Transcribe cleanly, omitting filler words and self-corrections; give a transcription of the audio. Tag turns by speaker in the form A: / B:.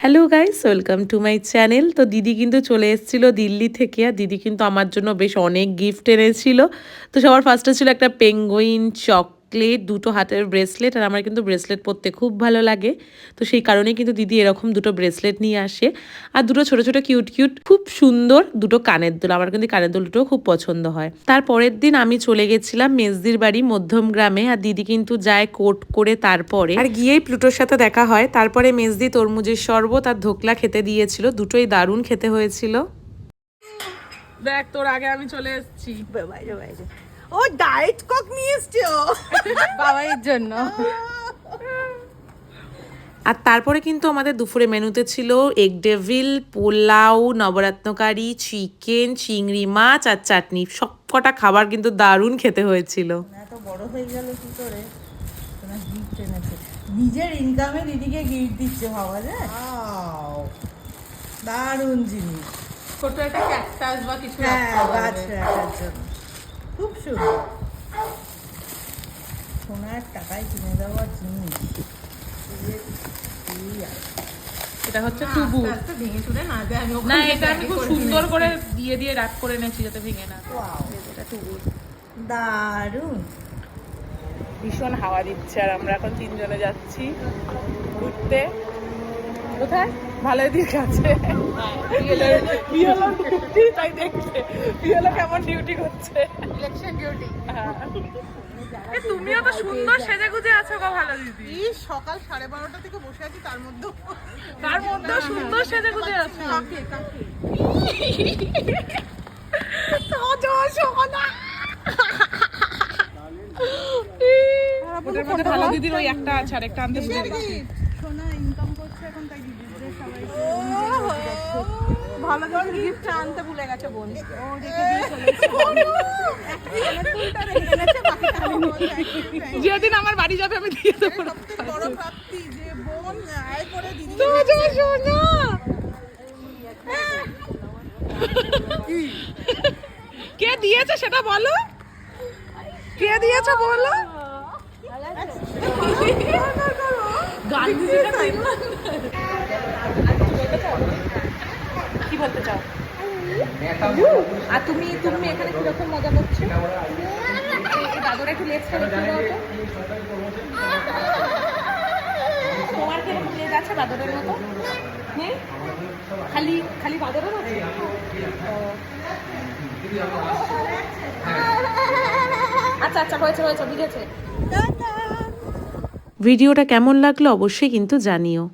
A: Hello guys, welcome to my channel. তো দিদি কিন্তু চলে এসেছিল দিল্লি থেকে, আর দিদি কিন্তু আমার জন্য বেশ অনেক গিফট এনেছিল। তো সবার ফার্স্টে ছিল একটা পেঙ্গুইন, চকলেট, দুটো হাতের ব্রেসলেট। আর আমার কিন্তু ব্রেসলেট পরতে খুব ভালো লাগে, তো সেই কারণেই কিন্তু দিদি এরকম দুটো ব্রেসলেট নিয়ে আসে। আর দুটো ছোট ছোট কিউট কিউট খুব সুন্দর দুটো কানের দুল। আমার কিন্তু কানের দুল দুটো খুব পছন্দ হয়। তারপরের দিন আমি চলে গেছিলাম মেজদির বাড়ি মধ্যম গ্রামে, আর দিদি কিন্তু যায় কোট করে, তারপরে আর গিয়েই প্লুটোর সাথে দেখা হয়। তারপরে মেজদি তরমুজের শরবত আর ধোকলা খেতে দিয়েছিল, দুটোই দারুণ খেতে হয়েছিল।
B: দেখ তোর আগে আমি চলে এসেছি।
C: ও ডায়েট কক নিয়ে এসছে ও
B: বাবাইয়ের জন্য।
A: আর তারপরে কিন্তু আমাদের দুপুরে মেনুতে ছিল এগ ডেভিল, পোলাও, নবরত্নকারি, চিকেন, চিংড়ি মাছ আর চাটনি। সব কটা খাবার কিন্তু দারুণ খেতে হয়েছিল।
C: এত বড় হয়ে গেল কি করে? তোমার গিফট এনেছে, নিজের ইনকামে দিদিকে গিফট দিচ্ছে, ভাবা যায়? দারুণ জিনিস।
B: ছোট একটা ক্যাকটাস বা কিছু
C: হ্যাঁ,
B: রাখতে হবে।
C: গাছ রাখার জন্য খুব সুন্দর। সোনার টাকায় কিনে দেওয়ার জিনিস।
B: এটা হচ্ছে টুবু।
C: আস্তে ভেঙে চুরে না যায়, আমি
B: না, এটা আমি খুব সুন্দর করে দিয়ে দিয়ে রাখ করে এনেছি যাতে ভেঙে না।
C: Wow,
B: এটা টুবু।
C: দারুণ।
B: ভীষণ হাওয়া দিচ্ছে, আর আমরা এখন তিনজনে যাচ্ছি ঘুরতে। কোথায়? ভালোই দিক আছে। বিয়েলো ডিউটি, তাই দেখছে বিয়েলো কেমন ডিউটি করছে। Election duty. তুমিও তো সুন্দর সেজে গুজে আছো গো, ভালো দিদি।
C: সকাল 12:30 থেকে বসে আছি, তার মধ্যে
B: সুন্দর সেজে গুজে আছো। ওদের মধ্যে ভালো দিদির ওই একটা আছে, আর একটা আনতে ভুলে গেছি।
C: সোনা ইনকাম করছে এখন, তাই দিদিদের সবাই ভালো করে গিফট আনতে ভুলে গেছে বোন। ও রেখে দিয়ে চলেছে,
B: যেদিন আমার বাড়ি যাবে আমি দিয়ে দেবো।
C: সবথেকে বড় প্রাপ্তি যে বোন আয় করে দিদি।
B: কে দিয়েছে সেটা বলো, কে দিয়েছে বলো। কি বলতে চাও? আর তুমি তুমি এখানে কিরকম মজা করছো? দাদুর একটু লেজটা দেখিয়ে দাও তো। তোমার কিরকম লেজ আছে বাদরের মতো? হ্যাঁ, খালি খালি বাদরের আছে। আচ্ছা আচ্ছা, হয়েছে হয়েছে, বুঝেছে।
A: ভিডিওটা কেমন লাগলো অবশ্যই কিন্তু জানিও।